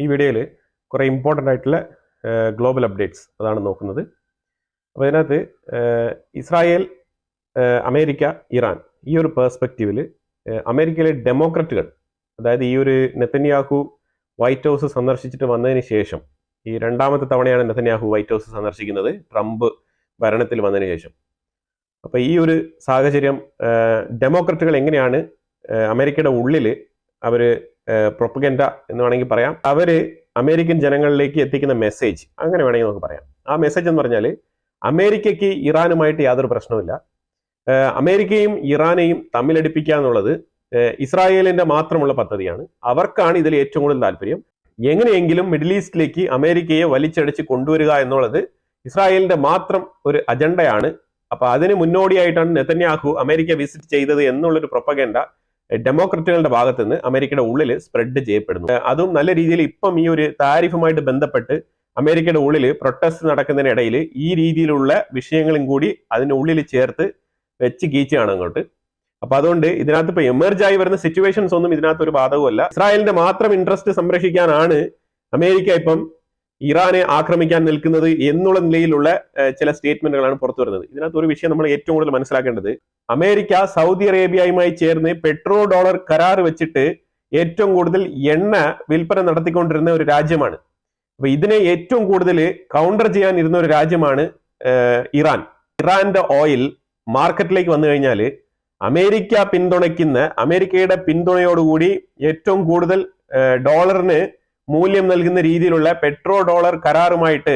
ഈ വീഡിയോയിൽ കുറേ ഇമ്പോർട്ടൻ്റ് ആയിട്ടുള്ള ഗ്ലോബൽ അപ്ഡേറ്റ്സ് അതാണ് നോക്കുന്നത്. അപ്പോൾ ഇതിനകത്ത് ഇസ്രായേൽ, അമേരിക്ക, ഇറാൻ ഈ ഒരു പേഴ്സ്പെക്റ്റീവിൽ അമേരിക്കയിലെ ഡെമോക്രറ്റുകൾ, അതായത് ഈ ഒരു നെതന്യാഹു വൈറ്റ് ഹൗസ് സന്ദർശിച്ചിട്ട് വന്നതിന് ശേഷം, ഈ രണ്ടാമത്തെ തവണയാണ് നെതന്യാഹു വൈറ്റ് ഹൗസ് സന്ദർശിക്കുന്നത് ട്രംപ് ഭരണത്തിൽ വന്നതിന് ശേഷം. അപ്പോൾ ഈ ഒരു സാഹചര്യം ഡെമോക്രറ്റുകൾ എങ്ങനെയാണ് അമേരിക്കയുടെ ഉള്ളിൽ അവർ പ്രൊപ്പഗൻഡ എന്ന് വേണമെങ്കിൽ പറയാം, അവർ അമേരിക്കൻ ജനങ്ങളിലേക്ക് എത്തിക്കുന്ന മെസ്സേജ്, അങ്ങനെ വേണമെങ്കിൽ നമുക്ക് പറയാം. ആ മെസ്സേജ് എന്ന് പറഞ്ഞാൽ അമേരിക്കയ്ക്ക് ഇറാനുമായിട്ട് യാതൊരു പ്രശ്നവുമില്ല. അമേരിക്കയും ഇറാനെയും തമ്മിലടിപ്പിക്കുക എന്നുള്ളത് ഇസ്രായേലിന്റെ മാത്രമുള്ള പദ്ധതിയാണ്. അവർക്കാണ് ഇതിൽ ഏറ്റവും കൂടുതൽ താല്പര്യം. എങ്ങനെയെങ്കിലും മിഡിൽ ഈസ്റ്റിലേക്ക് അമേരിക്കയെ വലിച്ചടിച്ച് കൊണ്ടുവരിക എന്നുള്ളത് ഇസ്രായേലിന്റെ മാത്രം ഒരു അജണ്ടയാണ്. അപ്പൊ അതിന് മുന്നോടിയായിട്ടാണ് നെതന്യാഹു അമേരിക്ക വിസിറ്റ് ചെയ്തത് എന്നുള്ളൊരു പ്രൊപ്പഗൻഡ ഡെമോക്രറ്റുകളുടെ ഭാഗത്ത് നിന്ന് അമേരിക്കയുടെ ഉള്ളിൽ സ്പ്രെഡ് ചെയ്യപ്പെടുന്നു. അതും നല്ല രീതിയിൽ ഇപ്പം ഈ ഒരു താരിഫുമായിട്ട് ബന്ധപ്പെട്ട് അമേരിക്കയുടെ ഉള്ളിൽ പ്രൊട്ടസ്റ്റ് നടക്കുന്നതിനിടയിൽ ഈ രീതിയിലുള്ള വിഷയങ്ങളും കൂടി അതിനുള്ളിൽ ചേർത്ത് വെച്ച് കീച്ചാണ് അങ്ങോട്ട്. അപ്പൊ അതുകൊണ്ട് ഇതിനകത്ത് ഇപ്പൊ എമർജ് ആയി വരുന്ന സിറ്റുവേഷൻസ് ഒന്നും ഇതിനകത്ത് ഒരു ബാധകമല്ല. ഇസ്രായേലിന്റെ മാത്രം ഇൻട്രസ്റ്റ് സംരക്ഷിക്കാനാണ് അമേരിക്ക ഇപ്പം ഇറാനെ ആക്രമിക്കാൻ നിൽക്കുന്നത് എന്നുള്ള നിലയിലുള്ള ചില സ്റ്റേറ്റ്മെന്റുകളാണ് പുറത്തു വരുന്നത്. ഇതിനകത്ത് ഒരു വിഷയം നമ്മൾ ഏറ്റവും കൂടുതൽ മനസ്സിലാക്കേണ്ടത്, അമേരിക്ക സൗദി അറേബ്യയുമായി ചേർന്ന് പെട്രോ ഡോളർ കരാർ വെച്ചിട്ട് ഏറ്റവും കൂടുതൽ എണ്ണ വിൽപ്പന നടത്തിക്കൊണ്ടിരുന്ന ഒരു രാജ്യമാണ്. അപ്പൊ ഇതിനെ ഏറ്റവും കൂടുതൽ കൗണ്ടർ ചെയ്യാൻ ഇരുന്ന ഒരു രാജ്യമാണ് ഇറാൻ. ഇറാന്റെ ഓയിൽ മാർക്കറ്റിലേക്ക് വന്നു കഴിഞ്ഞാൽ അമേരിക്ക പിന്തുണയ്ക്കുന്ന, അമേരിക്കയുടെ പിന്തുണയോടുകൂടി ഏറ്റവും കൂടുതൽ ഡോളറിന് മൂല്യം നൽകുന്ന രീതിയിലുള്ള പെട്രോ ഡോളർ കരാറുമായിട്ട്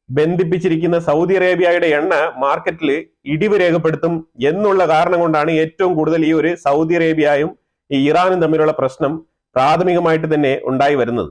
ബന്ധിപ്പിച്ചിരിക്കുന്ന സൗദി അറേബ്യയുടെ എണ്ണ മാർക്കറ്റിൽ ഇടിവ് രേഖപ്പെടുത്തും എന്നുള്ള കാരണം കൊണ്ടാണ് ഏറ്റവും കൂടുതൽ ഈ ഒരു സൗദി അറേബ്യയും ഈ ഇറാനും തമ്മിലുള്ള പ്രശ്നം പ്രാഥമികമായിട്ട് തന്നെ ഉണ്ടായി വരുന്നത്.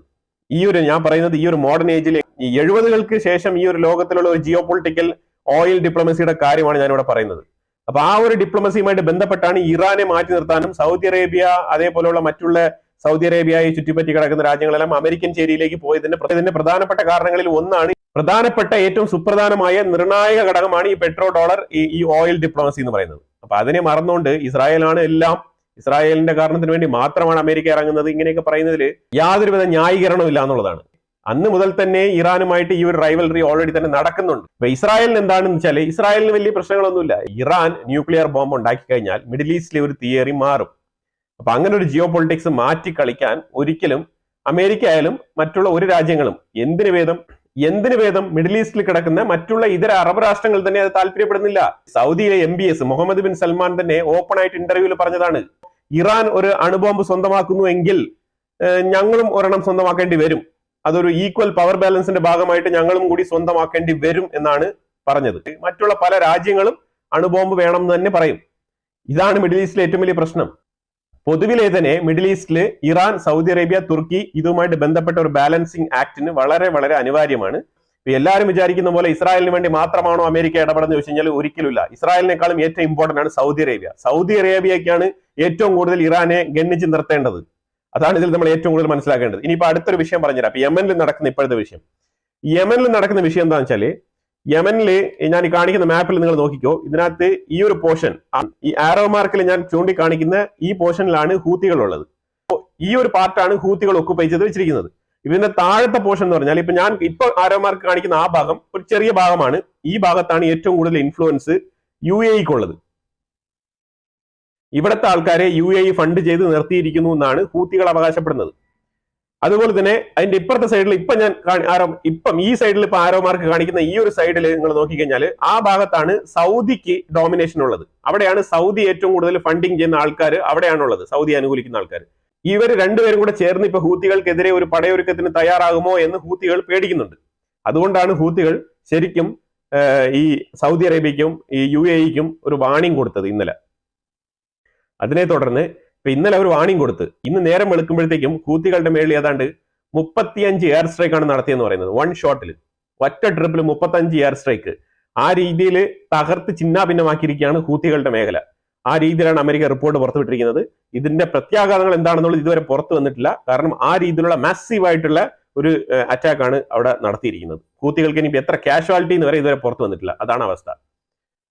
ഈ ഒരു ഞാൻ പറയുന്നത് ഈ ഒരു മോഡേൺ ഏജിൽ ഈ 70-കൾക്ക് ശേഷം ഈ ഒരു ലോകത്തിലുള്ള ഒരു ജിയോ പൊളിറ്റിക്കൽ ഓയിൽ ഡിപ്ലോമസിയുടെ കാര്യമാണ് ഞാനിവിടെ പറയുന്നത്. അപ്പൊ ആ ഒരു ഡിപ്ലോമസിയുമായിട്ട് ബന്ധപ്പെട്ടാണ് ഇറാനെ മാറ്റി നിർത്താനും സൗദി അറേബ്യ അതേപോലെയുള്ള മറ്റുള്ള സൗദി അറേബ്യയെ ചുറ്റിപ്പറ്റി കിടക്കുന്ന രാജ്യങ്ങളെല്ലാം അമേരിക്കൻ ചേരിയിലേക്ക് പോയതിന്റെ പ്രധാനപ്പെട്ട കാരണങ്ങളിൽ ഒന്നാണ്, പ്രധാനപ്പെട്ട ഏറ്റവും സുപ്രധാനമായ നിർണായക ഘടകമാണ് ഈ പെട്രോ ഡോളർ, ഈ ഓയിൽ ഡിപ്ലോമസി എന്ന് പറയുന്നത്. അപ്പൊ അതിനെ മറന്നുകൊണ്ട് ഇസ്രായേലാണ് എല്ലാം, ഇസ്രായേലിന്റെ കാരണത്തിന് വേണ്ടി മാത്രമാണ് അമേരിക്ക ഇറങ്ങുന്നത്, ഇങ്ങനെയൊക്കെ പറയുന്നതിൽ യാതൊരുവിധ ന്യായീകരണവും ഇല്ല എന്നുള്ളതാണ്. അന്ന് മുതൽ തന്നെ ഇറാനുമായിട്ട് ഈ ഒരു റൈവൽറി ഓൾറെഡി തന്നെ നടക്കുന്നുണ്ട്. അപ്പൊ ഇസ്രായേലിന് എന്താണെന്ന് വെച്ചാൽ, ഇസ്രായേലിന് വലിയ പ്രശ്നങ്ങളൊന്നുമില്ല. ഇറാൻ ന്യൂക്ലിയർ ബോംബ് ഉണ്ടാക്കി കഴിഞ്ഞാൽ മിഡിൽ ഈസ്റ്റിലെ ഒരു തിയറി മാറും. അപ്പൊ അങ്ങനെ ഒരു ജിയോ പൊളിറ്റിക്സ് മാറ്റി കളിക്കാൻ ഒരിക്കലും അമേരിക്ക ആയാലും മറ്റുള്ള ഒരു രാജ്യങ്ങളും എന്തിനു വേദം മിഡിൽ ഈസ്റ്റിൽ കിടക്കുന്ന മറ്റുള്ള ഇതര അറബ് രാഷ്ട്രങ്ങൾ തന്നെ അത് താല്പര്യപ്പെടുന്നില്ല. സൗദിയിലെ MBS മുഹമ്മദ് ബിൻ സൽമാൻ തന്നെ ഓപ്പൺ ആയിട്ട് ഇന്റർവ്യൂവിൽ പറഞ്ഞതാണ്, ഇറാൻ ഒരു അണുബോംബ് സ്വന്തമാക്കുന്നു എങ്കിൽ ഞങ്ങളും ഒരെണ്ണം സ്വന്തമാക്കേണ്ടി വരും, അതൊരു ഈക്വൽ പവർ ബാലൻസിന്റെ ഭാഗമായിട്ട് ഞങ്ങളും കൂടി സ്വന്തമാക്കേണ്ടി വരും എന്നാണ് പറഞ്ഞത്. മറ്റുള്ള പല രാജ്യങ്ങളും അണുബോംബ് വേണം എന്ന് തന്നെ പറയും. ഇതാണ് മിഡിൽ ഈസ്റ്റിലെ ഏറ്റവും വലിയ പ്രശ്നം. പൊതുവിലെ തന്നെ മിഡിൽ ഈസ്റ്റില് ഇറാൻ, സൗദി അറേബ്യ, തുർക്കി ഇതുമായിട്ട് ബന്ധപ്പെട്ട ഒരു ബാലൻസിങ് ആക്ടിന് വളരെ വളരെ അനിവാര്യമാണ്. എല്ലാവരും വിചാരിക്കുന്ന പോലെ ഇസ്രായേലിന് വേണ്ടി മാത്രമാണോ അമേരിക്ക ഇടപെടുന്നത് ചോദിച്ചു കഴിഞ്ഞാൽ ഒരിക്കലുമില്ല. ഇസ്രായേലിനേക്കാളും ഏറ്റവും ഇമ്പോർട്ടന്റ് ആണ് സൗദി അറേബ്യ. സൗദി അറേബ്യക്കാണ് ഏറ്റവും കൂടുതൽ ഇറാനെ ഗണ്ണിച്ച് നിർത്തേണ്ടത്. അതാണ് ഇതിൽ നമ്മൾ ഏറ്റവും കൂടുതൽ മനസ്സിലാക്കേണ്ടത്. ഇനിയിപ്പോ അടുത്തൊരു വിഷയം പറഞ്ഞുതരാം. അപ്പൊ യമനിൽ നടക്കുന്ന ഇപ്പോഴത്തെ വിഷയം, യമനിൽ നടക്കുന്ന വിഷയം എന്താണെന്ന് വെച്ചാല്, യമനില് ഞാൻ ഈ കാണിക്കുന്ന മാപ്പിൽ നിങ്ങൾ നോക്കിക്കോ, ഇതിനകത്ത് ഈ ഒരു പോർഷൻ, ഈ ആരോ മാർക്കിൽ ഞാൻ ചൂണ്ടിക്കാണിക്കുന്ന ഈ പോർഷനിലാണ് ഹൂത്തികളുള്ളത്. ഈ ഒരു പാർട്ടാണ് ഹൂത്തികൾ ഒക്കുപൈ ചെയ്ത് വെച്ചിരിക്കുന്നത്. ഇതിന്റെ താഴത്തെ പോർഷൻ എന്ന് പറഞ്ഞാൽ, ഞാൻ ഇപ്പൊ ആരോ മാർക്ക് കാണിക്കുന്ന ആ ഭാഗം ഒരു ചെറിയ ഭാഗമാണ്. ഈ ഭാഗത്താണ് ഏറ്റവും കൂടുതൽ ഇൻഫ്ലുവൻസ് UAE-ക്കുള്ളത്. ഇവിടുത്തെ ആൾക്കാരെ UAE ഫണ്ട് ചെയ്ത് നിർത്തിയിരിക്കുന്നു എന്നാണ് ഹൂത്തികൾ അവകാശപ്പെടുന്നത്. അതുപോലെ തന്നെ അതിന്റെ ഇപ്പുറത്തെ സൈഡിൽ ഇപ്പം ഈ സൈഡിൽ ഇപ്പൊ ആരോ മാർക്ക് കാണിക്കുന്ന ഈ ഒരു സൈഡിൽ നിങ്ങൾ നോക്കിക്കഴിഞ്ഞാൽ ആ ഭാഗത്താണ് സൗദിക്ക് ഡോമിനേഷൻ ഉള്ളത്. അവിടെയാണ് സൗദി ഏറ്റവും കൂടുതൽ ഫണ്ടിങ് ചെയ്യുന്ന ആൾക്കാർ അവിടെയാണുള്ളത്, സൗദി അനുകൂലിക്കുന്ന ആൾക്കാർ. ഇവർ രണ്ടുപേരും കൂടെ ചേർന്ന് ഇപ്പൊ ഹൂത്തികൾക്കെതിരെ ഒരു പടയൊരുക്കത്തിന് തയ്യാറാകുമോ എന്ന് ഹൂത്തികൾ പേടിക്കുന്നുണ്ട്. അതുകൊണ്ടാണ് ഹൂത്തികൾ ശരിക്കും ഈ സൗദി അറേബ്യക്കും ഈ UAE-ക്കും ഒരു വാണിംഗ് കൊടുത്തത് ഇന്നലെ. അതിനെ തുടർന്ന് ഇപ്പൊ ഇന്നലെ അവർ വാണിംഗ് കൊടുത്ത് ഇന്ന് നേരം വെളുക്കുമ്പോഴത്തേക്കും ഹൂത്തികളുടെ മേളിൽ ഏതാണ്ട് 35 എയർ സ്ട്രൈക്ക് ആണ് നടത്തിയെന്ന് പറയുന്നത്. വൺ ഷോട്ടിൽ, ഒറ്റ ട്രിപ്പിൽ 35 എയർ സ്ട്രൈക്ക്. ആ രീതിയിൽ തകർത്ത് ചിന്നാഭിന്നമാക്കിയിരിക്കുകയാണ് ഹൂത്തികളുടെ മേഖല. ആ രീതിയിലാണ് അമേരിക്ക റിപ്പോർട്ട് പുറത്തുവിട്ടിരിക്കുന്നത്. ഇതിന്റെ പ്രത്യാഘാതങ്ങൾ എന്താണെന്നുള്ളത് ഇതുവരെ പുറത്തു വന്നിട്ടില്ല. കാരണം ആ രീതിയിലുള്ള മാസീവ് ആയിട്ടുള്ള ഒരു അറ്റാക്കാണ് അവിടെ നടത്തിയിരിക്കുന്നത്. ഹൂത്തികൾക്ക് ഇനി എത്ര കാഷ്വാലിറ്റി എന്ന് വരെ ഇതുവരെ പുറത്തു വന്നിട്ടില്ല. അതാണ് അവസ്ഥ.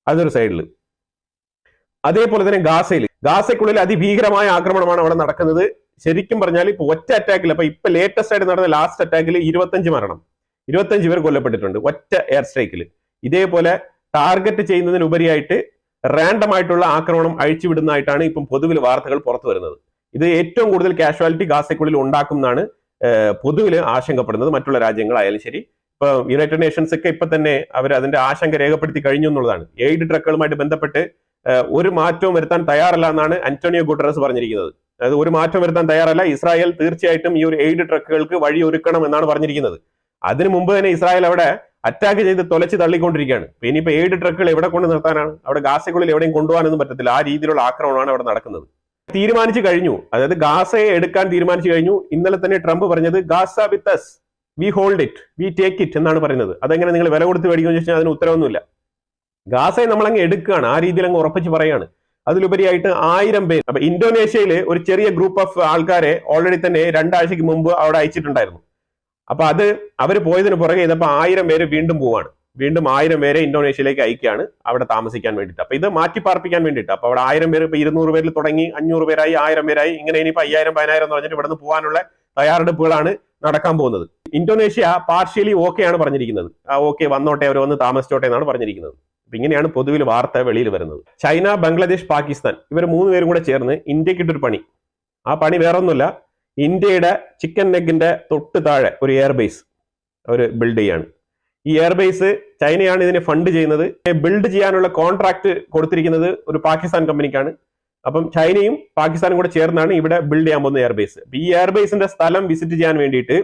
അതൊരു സൈഡിൽ. അതേപോലെ തന്നെ ഗാസയ്ക്കുള്ളിൽ അതിഭീകരമായ ആക്രമണമാണ് അവിടെ നടക്കുന്നത്. ശരിക്കും പറഞ്ഞാൽ ഇപ്പൊ ഒറ്റ അറ്റാക്കിൽ ഇപ്പൊ ലേറ്റസ്റ്റ് ആയിട്ട് നടന്ന ലാസ്റ്റ് അറ്റാക്കിൽ 25 മരണം, 25 പേർ കൊല്ലപ്പെട്ടിട്ടുണ്ട് ഒറ്റ എയർ സ്ട്രൈക്കിൽ. ഇതേപോലെ ടാർഗറ്റ് ചെയ്യുന്നതിനുപരിയായിട്ട് റാൻഡം ആയിട്ടുള്ള ആക്രമണം അഴിച്ചുവിടുന്നതായിട്ടാണ് ഇപ്പം പൊതുവിൽ വാർത്തകൾ പുറത്തു വരുന്നത്. ഇത് ഏറ്റവും കൂടുതൽ കാഷ്വാലിറ്റി ഗാസയ്ക്കുള്ളിൽ ഉണ്ടാക്കും എന്നാണ് പൊതുവിൽ ആശങ്കപ്പെടുന്നത്. മറ്റുള്ള രാജ്യങ്ങളായാലും ശരി, ഇപ്പൊ യുണൈറ്റഡ് നേഷൻസ് ഒക്കെ ഇപ്പൊ തന്നെ അവർ അതിന്റെ ആശങ്ക രേഖപ്പെടുത്തി കഴിഞ്ഞു എന്നുള്ളതാണ്. എയ്ഡ് ട്രക്കുകളുമായിട്ട് ബന്ധപ്പെട്ട് ഒരു മാറ്റവും വരുത്താൻ തയ്യാറല്ല എന്നാണ് അന്റോണിയോ ഗുട്ടറസ് പറഞ്ഞിരിക്കുന്നത്. അതായത് ഒരു മാറ്റം വരുത്താൻ തയ്യാറല്ല, ഇസ്രായേൽ തീർച്ചയായിട്ടും ഈ ഒരു എയ്ഡ് ട്രക്കുകൾക്ക് വഴി ഒരുക്കണം എന്നാണ് പറഞ്ഞിരിക്കുന്നത്. അതിനു മുമ്പ് തന്നെ ഇസ്രായേൽ അവിടെ അറ്റാക്ക് ചെയ്ത് തൊലച്ച് തള്ളിക്കൊണ്ടിരിക്കുകയാണ്. ഇനിയിപ്പോ എയ്ഡ് ട്രക്കുകൾ എവിടെ കൊണ്ട് നിർത്താനാണ്? അവിടെ ഗാസയ്ക്കുള്ളിൽ എവിടെയും കൊണ്ടുപോകാനൊന്നും പറ്റത്തില്ല. ആ രീതിയിലുള്ള ആക്രമണമാണ് അവിടെ നടക്കുന്നത്. തീരുമാനിച്ചു കഴിഞ്ഞു, അതായത് ഗാസയെ എടുക്കാൻ തീരുമാനിച്ചു കഴിഞ്ഞു. ഇന്നലെ തന്നെ ട്രംപ് പറഞ്ഞത് Gaza with us, we hold it, we take it എന്നാണ് പറയുന്നത്. അതെങ്ങനെ നിങ്ങൾ വില കൊടുത്ത് മേടിക്കുമെന്ന് ചോദിച്ചാൽ അതിന് ഉത്തരവൊന്നുമില്ല. ഗാസയെ നമ്മൾ അങ്ങ് എടുക്കുകയാണ്, ആ രീതിയിൽ അങ്ങ് ഉറപ്പിച്ച് പറയാണ്. അതിലുപരിയായിട്ട് 1000 പേര്, അപ്പൊ ഇന്തോനേഷ്യയിൽ ഒരു ചെറിയ ഗ്രൂപ്പ് ഓഫ് ആൾക്കാരെ ഓൾറെഡി തന്നെ 2 ആഴ്ചക്ക് മുമ്പ് അവിടെ അയച്ചിട്ടുണ്ടായിരുന്നു. അപ്പൊ അത് അവർ പോയതിന് പുറകെ ഇതപ്പോ 1000 പേര് വീണ്ടും പോവാണ്. വീണ്ടും 1000 പേരെ ഇന്തോനേഷ്യയിലേക്ക് അയക്കുകയാണ് അവിടെ താമസിക്കാൻ വേണ്ടിയിട്ട്. അപ്പൊ ഇത് മാറ്റി പാർപ്പിക്കാൻ വേണ്ടിയിട്ട്. അപ്പൊ അവിടെ 1000 പേര് ഇപ്പൊ 200 പേരിൽ തുടങ്ങി 500 പേരായി, 1000 പേരായി, ഇങ്ങനെ ഇനിയിപ്പോ 5000 10000 എന്ന് പറഞ്ഞിട്ട് ഇവിടെ നിന്ന് പോകാനുള്ള തയ്യാറെടുപ്പുകളാണ് നടക്കാൻ പോകുന്നത്. ഇന്തോനേഷ്യ പാർഷ്യലി ഓക്കെ ആണ് പറഞ്ഞിരിക്കുന്നത്. ഓക്കെ വന്നോട്ടെ, അവർ വന്ന് താമസിച്ചോട്ടെ എന്നാണ് പറഞ്ഞിരിക്കുന്നത്. അപ്പൊ ഇങ്ങനെയാണ് പൊതുവിൽ വാർത്ത വെളിയിൽ വരുന്നത്. ചൈന, ബംഗ്ലാദേശ്, പാകിസ്ഥാൻ ഇവർ 3 പേരും കൂടെ ചേർന്ന് ഇന്ത്യക്ക് ഇട്ടൊരു പണി. ആ പണി വേറൊന്നുമില്ല, ഇന്ത്യയുടെ ചിക്കൻ നെഗിന്റെ തൊട്ട് താഴെ ഒരു എയർബേസ് അവർ ബിൽഡ് ചെയ്യാണ്. ഈ എയർബേസ് ചൈനയാണ് ഇതിനെ ഫണ്ട് ചെയ്യുന്നത്. ബിൽഡ് ചെയ്യാനുള്ള കോൺട്രാക്ട് കൊടുത്തിരിക്കുന്നത് ഒരു പാകിസ്ഥാൻ കമ്പനിക്കാണ്. അപ്പം ചൈനയും പാകിസ്ഥാനും കൂടെ ചേർന്നാണ് ഇവിടെ ബിൽഡ് ചെയ്യാൻ പോകുന്ന എയർബേസ്. ഈ എയർബേസിന്റെ സ്ഥലം വിസിറ്റ് ചെയ്യാൻ വേണ്ടിയിട്ട്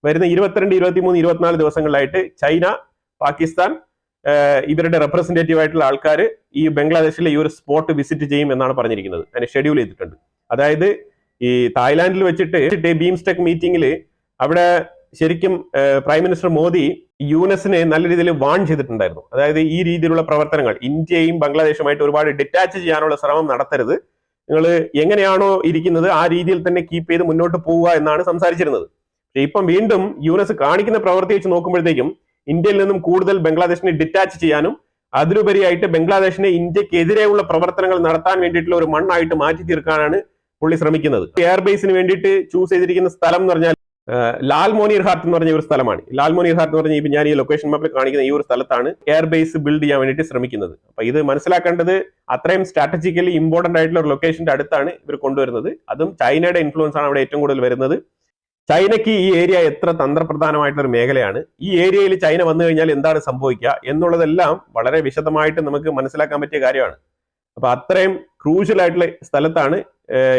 വരുന്ന 22, 23, 24 ദിവസങ്ങളിലായിട്ട് ചൈന, പാകിസ്ഥാൻ ഇവരുടെ റെപ്രസെന്റേറ്റീവ് ആയിട്ടുള്ള ആൾക്കാർ ഈ ബംഗ്ലാദേശിലെ ഈ ഒരു സ്പോട്ട് വിസിറ്റ് ചെയ്യും എന്നാണ് പറഞ്ഞിരിക്കുന്നത്. അതിനെ ഷെഡ്യൂൾ ചെയ്തിട്ടുണ്ട്. അതായത് ഈ തായ്ലാന്റിൽ വെച്ചിട്ട് ബീംസ്റ്റെക് മീറ്റിംഗിൽ അവിടെ ശരിക്കും പ്രൈം മിനിസ്റ്റർ മോദി യുനെസിനെ നല്ല രീതിയിൽ വാൺ ചെയ്തിട്ടുണ്ടായിരുന്നു. അതായത് ഈ രീതിയിലുള്ള പ്രവർത്തനങ്ങൾ ഇന്ത്യയും ബംഗ്ലാദേശുമായിട്ട് ഒരുപാട് ഡിറ്റാച്ച് ചെയ്യാനുള്ള ശ്രമം നടത്തരുത്, നിങ്ങൾ എങ്ങനെയാണോ ഇരിക്കുന്നത് ആ രീതിയിൽ തന്നെ കീപ്പ് ചെയ്ത് മുന്നോട്ട് പോവുക എന്നാണ് സംസാരിച്ചിരുന്നത്. ഇപ്പം വീണ്ടും യുനെസ് കാണിക്കുന്ന പ്രവൃത്തി വെച്ച് നോക്കുമ്പോഴത്തേക്കും ഇന്ത്യയിൽ നിന്നും കൂടുതൽ ബംഗ്ലാദേശിനെ ഡിറ്റാച്ച് ചെയ്യാനും അതിലുപരിയായിട്ട് ബംഗ്ലാദേശിനെ ഇന്ത്യക്കെതിരെയുള്ള പ്രവർത്തനങ്ങൾ നടത്താൻ വേണ്ടിയിട്ടുള്ള ഒരു മണ്ണായിട്ട് മാറ്റി തീർക്കാനാണ് പുള്ളി ശ്രമിക്കുന്നത്. എയർബേസിന് വേണ്ടിയിട്ട് ചൂസ് ചെയ്തിരിക്കുന്ന സ്ഥലം എന്ന് പറഞ്ഞാൽ ലാൽമോനിർ ഹാർട്ട് എന്ന് പറഞ്ഞ ഒരു സ്ഥലമാണ്. ലാൽമോനിർ ഹാർട്ട് എന്ന് പറഞ്ഞ ഇപ്പൊ ഞാൻ ഈ ലൊക്കേഷൻ മാപ്പിൽ കാണിക്കുന്ന ഈ ഒരു സ്ഥലത്താണ് എയർബേസ് ബിൽഡ് ചെയ്യാൻ വേണ്ടിയിട്ട് ശ്രമിക്കുന്നത്. അപ്പൊ ഇത് മനസ്സിലാക്കേണ്ടത് അത്രയും സ്ട്രാറ്റജിക്കലി ഇമ്പോർട്ടന്റ് ആയിട്ടുള്ള ഒരു ലൊക്കേഷന്റെ അടുത്താണ് ഇവർ കൊണ്ടുവരുന്നത്. അതും ചൈനയുടെ ഇൻഫ്ലുവൻസ് ആണ് അവിടെ ഏറ്റവും കൂടുതൽ വരുന്നത്. ചൈനയ്ക്ക് ഈ ഏരിയ എത്ര തന്ത്രപ്രധാനമായിട്ടുള്ള ഒരു മേഖലയാണ്. ഈ ഏരിയയിൽ ചൈന വന്നു കഴിഞ്ഞാൽ എന്താണ് സംഭവിക്കുക എന്നുള്ളതെല്ലാം വളരെ വിശദമായിട്ട് നമുക്ക് മനസ്സിലാക്കാൻ പറ്റിയ കാര്യമാണ്. അപ്പൊ അത്രയും ക്രൂഷ്യൽ ആയിട്ടുള്ള സ്ഥലത്താണ്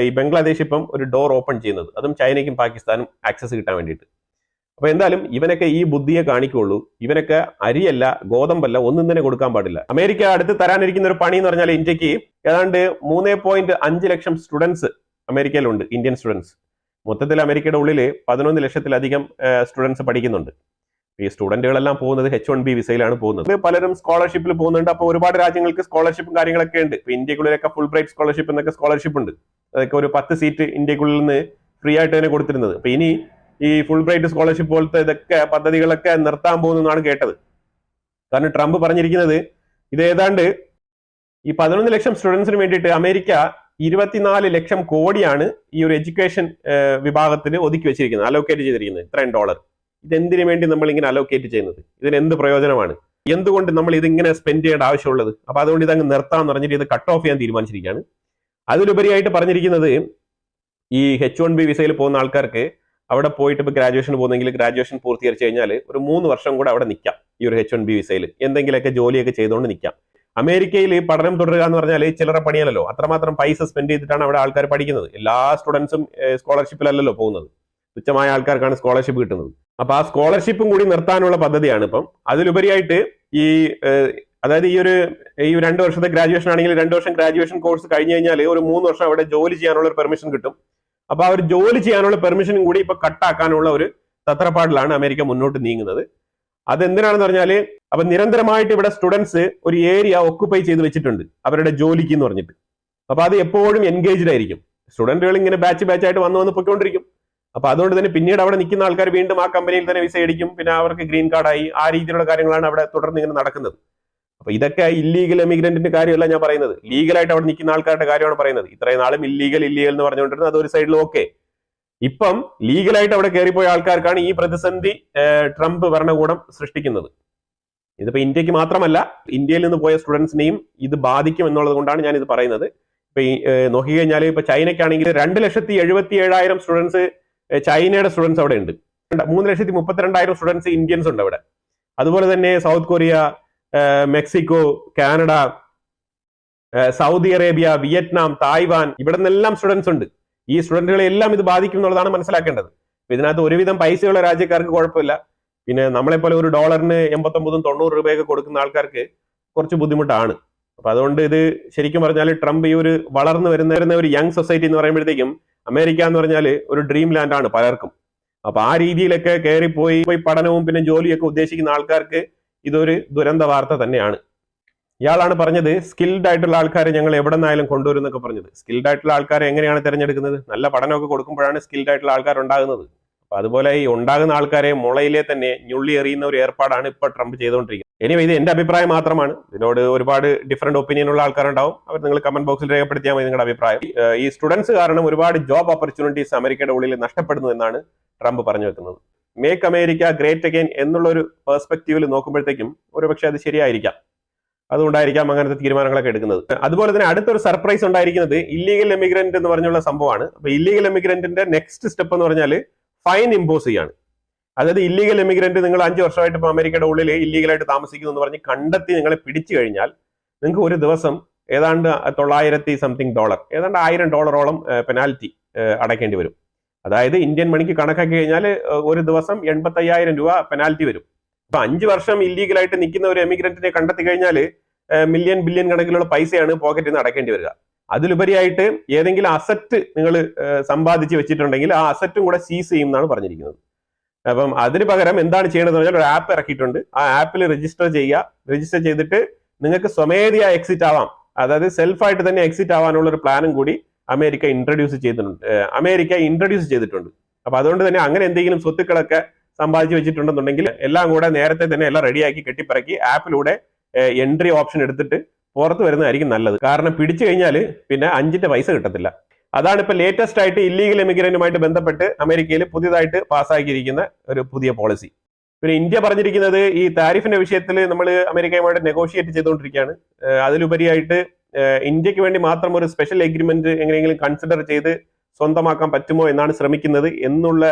ഈ ബംഗ്ലാദേശ് ഇപ്പം ഒരു ഡോർ ഓപ്പൺ ചെയ്യുന്നത്, അതും ചൈനയ്ക്കും പാകിസ്ഥാനും ആക്സസ് കിട്ടാൻ വേണ്ടിയിട്ട്. അപ്പൊ എന്തായാലും ഇവനൊക്കെ ഈ ബുദ്ധിയെ കാണിക്കുള്ളൂ. ഇവനൊക്കെ അരിയല്ല, ഗോതമ്പല്ല, ഒന്നും തന്നെ കൊടുക്കാൻ പാടില്ല. അമേരിക്ക അടുത്ത് തരാനിരിക്കുന്ന ഒരു പണി എന്ന് പറഞ്ഞാൽ ഇന്ത്യക്ക് ഏതാണ്ട് 3.5 ലക്ഷം സ്റ്റുഡൻസ് അമേരിക്കയിലുണ്ട്, ഇന്ത്യൻ സ്റ്റുഡൻസ്. മൊത്തത്തിൽ അമേരിക്കയുടെ ഉള്ളിൽ 11 ലക്ഷത്തിലധികം സ്റ്റുഡൻസ് പഠിക്കുന്നുണ്ട്. ഈ സ്റ്റുഡന്റുകളെല്ലാം പോകുന്നത് H1B വിസയിലാണ് പോകുന്നത്. പലരും സ്കോളർഷിപ്പിൽ പോകുന്നുണ്ട്. അപ്പോൾ ഒരുപാട് രാജ്യങ്ങൾക്ക് സ്കോളർഷിപ്പും കാര്യങ്ങളൊക്കെ ഉണ്ട്. ഇപ്പൊ ഇന്ത്യക്കുള്ളിലൊക്കെ ഫുൾ ബ്രൈറ്റ് സ്കോളർഷിപ്പ് എന്നൊക്കെ സ്കോളർഷിപ്പ് ഉണ്ട്. അതൊക്കെ ഒരു 10 സീറ്റ് ഇന്ത്യക്കുള്ളിൽ നിന്ന് ഫ്രീ ആയിട്ട് തന്നെ കൊടുത്തിരുന്നത്. അപ്പൊ ഇനി ഈ ഫുൾ ബ്രൈറ്റ് സ്കോളർഷിപ്പ് പോലത്തെ ഇതൊക്കെ പദ്ധതികളൊക്കെ നിർത്താൻ പോകുന്നതാണ് കേട്ടത്. കാരണം ട്രംപ് പറഞ്ഞിരിക്കുന്നത് ഇത് ഏതാണ്ട് ഈ 11 ലക്ഷം സ്റ്റുഡൻസിന് വേണ്ടിയിട്ട് അമേരിക്ക 24 ലക്ഷം കോടിയാണ് ഈ ഒരു എഡ്യൂക്കേഷൻ വിഭാഗത്തിന് ഒതുക്കി വെച്ചിരിക്കുന്നത്, അലോക്കേറ്റ് ചെയ്തിരിക്കുന്നത്. ഇത്രയും ഡോളർ. ഇതെന്തിനു വേണ്ടി നമ്മൾ ഇങ്ങനെ അലോക്കേറ്റ് ചെയ്യുന്നത്? ഇതിന് എന്ത് പ്രയോജനമാണ്? എന്തുകൊണ്ട് നമ്മൾ ഇതിങ്ങനെ സ്പെൻഡ് ചെയ്യേണ്ട ആവശ്യമുള്ളത്? അപ്പൊ അതുകൊണ്ട് ഇതങ്ങ് നിർത്താമെന്ന് പറഞ്ഞിട്ട് ഇത് കട്ട് ഓഫ് ചെയ്യാൻ തീരുമാനിച്ചിരിക്കുകയാണ്. അതിലുപരിയായിട്ട് പറഞ്ഞിരിക്കുന്നത് ഈ H1B വിസയിൽ പോകുന്ന ആൾക്കാർക്ക് അവിടെ പോയിട്ട് ഇപ്പൊ ഗ്രാജുവേഷൻ പോകുന്നെങ്കിൽ ഗ്രാജുവേഷൻ പൂർത്തീകരിച്ചു കഴിഞ്ഞാൽ ഒരു 3 വർഷം കൂടെ അവിടെ നിൽക്കാം. ഈ ഒരു H1B വിസയിൽ എന്തെങ്കിലുമൊക്കെ ജോലിയൊക്കെ ചെയ്തുകൊണ്ട് നിൽക്കാം. അമേരിക്കയിൽ പഠനം തുടരുക എന്ന് പറഞ്ഞാൽ ചില്ലറ പണിയല്ലോ. അത്രമാത്രം പൈസ സ്പെൻഡ് ചെയ്തിട്ടാണ് അവിടെ ആൾക്കാർ പഠിക്കുന്നത്. എല്ലാ സ്റ്റുഡൻസും സ്കോളർഷിപ്പിലല്ലോ പോകുന്നത്. തുച്ഛമായ ആൾക്കാർക്കാണ് സ്കോളർഷിപ്പ് കിട്ടുന്നത്. അപ്പൊ ആ സ്കോളർഷിപ്പും കൂടി നിർത്താനുള്ള പദ്ധതിയാണ് ഇപ്പം. അതിലുപരിയായിട്ട് ഈ അതായത് ഈ 2 വർഷത്തെ ഗ്രാജുവേഷൻ ആണെങ്കിൽ 2 വർഷം ഗ്രാജുവേഷൻ കോഴ്സ് കഴിഞ്ഞു കഴിഞ്ഞാൽ ഒരു 3 വർഷം അവിടെ ജോലി ചെയ്യാനുള്ള ഒരു പെർമിഷൻ കിട്ടും. അപ്പൊ ആ ഒരു ജോലി ചെയ്യാനുള്ള പെർമിഷനും കൂടി ഇപ്പൊ കട്ടാക്കാനുള്ള ഒരു തത്രപ്പാടിലാണ് അമേരിക്ക മുന്നോട്ട് നീങ്ങുന്നത്. അതെന്തിനാണെന്ന് പറഞ്ഞാല് അപ്പൊ നിരന്തരമായിട്ട് ഇവിടെ സ്റ്റുഡൻസ് ഒരു ഏരിയ ഒക്കുപ്പൈ ചെയ്ത് വെച്ചിട്ടുണ്ട് അവരുടെ ജോലിക്ക് എന്ന് പറഞ്ഞിട്ട്. അപ്പൊ അത് എപ്പോഴും എൻഗേജ്ഡ് ആയിരിക്കും. സ്റ്റുഡന്റുകൾ ഇങ്ങനെ ബാച്ച് ആയിട്ട് വന്ന് പൊയ്ക്കൊണ്ടിരിക്കും. അപ്പൊ അതുകൊണ്ട് തന്നെ പിന്നീട് അവിടെ നിൽക്കുന്ന ആൾക്കാർ വീണ്ടും ആ കമ്പനിയിൽ തന്നെ വിസ അടിക്കും. പിന്നെ അവർക്ക് ഗ്രീൻ കാർഡായി. ആ രീതിയിലുള്ള കാര്യങ്ങളാണ് അവിടെ തുടർന്ന് ഇങ്ങനെ നടക്കുന്നത്. അപ്പൊ ഇതൊക്കെ ഇല്ലീഗൽ എമിഗ്രന്റിന്റെ കാര്യമല്ല ഞാൻ പറയുന്നത്, ലീഗലായിട്ട് അവിടെ നിൽക്കുന്ന ആൾക്കാരുടെ കാര്യമാണ് പറയുന്നത്. ഇത്രയും നാളും ഇല്ലീഗൽ എന്ന് പറഞ്ഞുകൊണ്ടിരുന്നത് അതൊരു സൈഡിൽ ഓക്കെ. ഇപ്പം ലീഗലായിട്ട് അവിടെ കയറിപ്പോയ ആൾക്കാർക്കാണ് ഈ പ്രതിസന്ധി ട്രംപ് ഭരണകൂടം സൃഷ്ടിക്കുന്നത്. ഇതിപ്പോ ഇന്ത്യക്ക് മാത്രമല്ല, ഇന്ത്യയിൽ നിന്ന് പോയ സ്റ്റുഡൻസിനെയും ഇത് ബാധിക്കും എന്നുള്ളത് കൊണ്ടാണ് ഞാൻ ഇത് പറയുന്നത്. ഇപ്പൊ നോക്കിക്കഴിഞ്ഞാൽ ഇപ്പൊ ചൈനയ്ക്കാണെങ്കിൽ 2,77,000 സ്റ്റുഡൻസ് ചൈനയുടെ സ്റ്റുഡൻസ് അവിടെ ഉണ്ട്. 3,32,000 സ്റ്റുഡൻസ് ഇന്ത്യൻസ് ഉണ്ട് അവിടെ. അതുപോലെ തന്നെ south Korea, Mexico, Canada, Saudi Arabia, Vietnam, Taiwan, ഇവിടെ നിന്നെല്ലാം സ്റ്റുഡൻസ് ഉണ്ട്. ഈ സ്റ്റുഡന്റുകളെ എല്ലാം ഇത് ബാധിക്കും എന്നുള്ളതാണ് മനസ്സിലാക്കേണ്ടത്. ഇതിനകത്ത് ഒരുവിധം പൈസയുള്ള രാജ്യക്കാർക്ക് കുഴപ്പമില്ല. പിന്നെ നമ്മളെപ്പോലെ ഒരു ഡോളറിന് 89-90 രൂപയൊക്കെ കൊടുക്കുന്ന ആൾക്കാർക്ക് കുറച്ച് ബുദ്ധിമുട്ടാണ്. അപ്പൊ അതുകൊണ്ട് ഇത് ശരിക്കും പറഞ്ഞാൽ ട്രംപ് ഈ ഒരു വളർന്നു വരുന്ന ഒരു യങ് സൊസൈറ്റി എന്ന് പറയുമ്പോഴത്തേക്കും അമേരിക്ക എന്ന് പറഞ്ഞാൽ ഒരു ഡ്രീം ലാൻഡ് ആണ് പലർക്കും. അപ്പൊ ആ രീതിയിലൊക്കെ കയറിപ്പോയി പഠനവും പിന്നെ ജോലിയൊക്കെ ഉദ്ദേശിക്കുന്ന ആൾക്കാർക്ക് ഇതൊരു ദുരന്ത വാർത്ത തന്നെയാണ്. ഇയാളാണ് പറഞ്ഞത് സ്കിൽഡ് ആയിട്ടുള്ള ആൾക്കാരെ ഞങ്ങൾ എവിടെ നിന്നായാലും കൊണ്ടുവരും എന്നൊക്കെ പറഞ്ഞത്. സ്കിൽഡ് ആയിട്ടുള്ള ആൾക്കാരെ എങ്ങനെയാണ് തിരഞ്ഞെടുക്കുന്നത്? നല്ല പഠനമൊക്കെ കൊടുക്കുമ്പോഴാണ് സ്കിൽഡ് ആയിട്ടുള്ള ആൾക്കാർ ഉണ്ടാകുന്നത്. അപ്പൊ അതുപോലെ ഈ ഉണ്ടാകുന്ന ആൾക്കാരെ മുളയിലെ തന്നെ ഞുള്ളി എറിയുന്ന ഒരു ഏർപ്പാടാണ് ഇപ്പൊ ട്രംപ് ചെയ്തുകൊണ്ടിരിക്കുന്നത്. ഇനി ഇത് എന്റെ അഭിപ്രായം മാത്രമാണ്. ഇതിനോട് ഒരുപാട് ഡിഫറെന്റ് ഒപ്പീനിയൻ ഉള്ള ആൾക്കാരുണ്ടാവും. അവർ നിങ്ങൾ കമന്റ് ബോക്സിൽ രേഖപ്പെടുത്തിയാൽ മതി നിങ്ങളുടെ അഭിപ്രായം. ഈ സ്റ്റുഡൻസ് കാരണം ഒരുപാട് ജോബ് ഓപ്പർച്യൂണിറ്റീസ് അമേരിക്കയുടെ ഉള്ളിൽ നഷ്ടപ്പെടുന്നു എന്നാണ് ട്രംപ് പറഞ്ഞു വെക്കുന്നത്. മേക്ക് അമേരിക്ക ഗ്രേറ്റ് അഗൈൻ എന്നുള്ള ഒരു പെർസ്പെക്റ്റീവിൽ നോക്കുമ്പോഴത്തേക്കും ഒരുപക്ഷെ അത് ശരിയായിരിക്കാം. അതുകൊണ്ടായിരിക്കാം അങ്ങനത്തെ തീരുമാനങ്ങളൊക്കെ എടുക്കുന്നത്. അതുപോലെ തന്നെ അടുത്തൊരു സർപ്രൈസ് ഉണ്ടായിരിക്കുന്നത് ഇല്ലീഗൽ എമിഗ്രന്റ് എന്ന് പറഞ്ഞുള്ള സംഭവമാണ്. അപ്പൊ ഇല്ലീഗൽ എമിഗ്രന്റിന്റെ നെക്സ്റ്റ് സ്റ്റെപ്പ് എന്ന് പറഞ്ഞാൽ ഫൈൻ ഇമ്പോസ് ചെയ്യാണ്. അതായത് ഇല്ലീഗൽ എമിഗ്രന്റ് നിങ്ങൾ 5 വർഷമായിട്ട് ഇപ്പൊ അമേരിക്കയുടെ ഉള്ളിൽ ഇല്ലീഗലായിട്ട് താമസിക്കുന്നു എന്ന് പറഞ്ഞ് കണ്ടെത്തി നിങ്ങളെ പിടിച്ചു കഴിഞ്ഞാൽ നിങ്ങൾക്ക് ഒരു ദിവസം ഏതാണ്ട് $900 ഏതാണ്ട് $1,000 പെനാൽറ്റി അടയ്ക്കേണ്ടി വരും. അതായത് ഇന്ത്യൻ മണിക്ക് കണക്കാക്കി കഴിഞ്ഞാൽ ഒരു ദിവസം 85,000 രൂപ പെനാൽറ്റി വരും. അപ്പൊ 5 വർഷം ഇല്ലീഗലായിട്ട് നിൽക്കുന്ന ഒരു എമിഗ്രന്റിനെ കണ്ടെത്തി കഴിഞ്ഞാൽ മില്യൺ ബില്യൺ കണക്കിലുള്ള പൈസയാണ് പോക്കറ്റിൽ നിന്ന് അടയ്ക്കേണ്ടി വരിക. അതിലുപരിയായിട്ട് ഏതെങ്കിലും അസറ്റ് നിങ്ങൾ സമ്പാദിച്ച് വെച്ചിട്ടുണ്ടെങ്കിൽ ആ അസറ്റും കൂടെ സീസ് ചെയ്യും എന്നാണ് പറഞ്ഞിരിക്കുന്നത്. അപ്പം അതിന് പകരം എന്താണ് ചെയ്യേണ്ടതെന്ന് പറഞ്ഞാൽ ഒരു ആപ്പ് ഇറക്കിയിട്ടുണ്ട്. ആ ആപ്പിൽ രജിസ്റ്റർ ചെയ്യുക. രജിസ്റ്റർ ചെയ്തിട്ട് നിങ്ങൾക്ക് സ്വമേധയാ എക്സിറ്റ് ആവാം. അതായത് സെൽഫായിട്ട് തന്നെ എക്സിറ്റ് ആവാനുള്ള ഒരു പ്ലാനും കൂടി അമേരിക്ക ഇൻട്രൊഡ്യൂസ് ചെയ്തിട്ടുണ്ട്. അപ്പൊ അതുകൊണ്ട് തന്നെ അങ്ങനെ എന്തെങ്കിലും സ്വത്തുക്കളൊക്കെ സമ്പാദിച്ചു വെച്ചിട്ടുണ്ടെന്നുണ്ടെങ്കിൽ എല്ലാം കൂടെ നേരത്തെ തന്നെ എല്ലാം റെഡിയാക്കി കെട്ടിപ്പറക്കി ആപ്പിലൂടെ എൻട്രി ഓപ്ഷൻ എടുത്തിട്ട് പുറത്ത് വരുന്നതായിരിക്കും നല്ലത്. കാരണം പിടിച്ചു കഴിഞ്ഞാൽ പിന്നെ 5 പൈസ കിട്ടത്തില്ല. അതാണ് ഇപ്പൊ ലേറ്റസ്റ്റ് ആയിട്ട് ഇല്ലീഗൽ എമിഗ്രന്റുമായിട്ട് ബന്ധപ്പെട്ട് അമേരിക്കയിൽ പുതിയതായിട്ട് പാസ്സാക്കിയിരിക്കുന്ന ഒരു പുതിയ പോളിസി. പിന്നെ ഇന്ത്യ പറഞ്ഞിരിക്കുന്നത് ഈ താരിഫിന്റെ വിഷയത്തിൽ നമ്മൾ അമേരിക്കയുമായിട്ട് നെഗോഷിയേറ്റ് ചെയ്തുകൊണ്ടിരിക്കുകയാണ്. അതിലുപരിയായിട്ട് ഇന്ത്യക്ക് വേണ്ടി മാത്രം ഒരു സ്പെഷ്യൽ എഗ്രിമെന്റ് എങ്ങനെയെങ്കിലും കൺസിഡർ ചെയ്ത് സ്വന്തമാക്കാൻ പറ്റുമോ എന്നാണ് ശ്രമിക്കുന്നത് എന്നുള്ള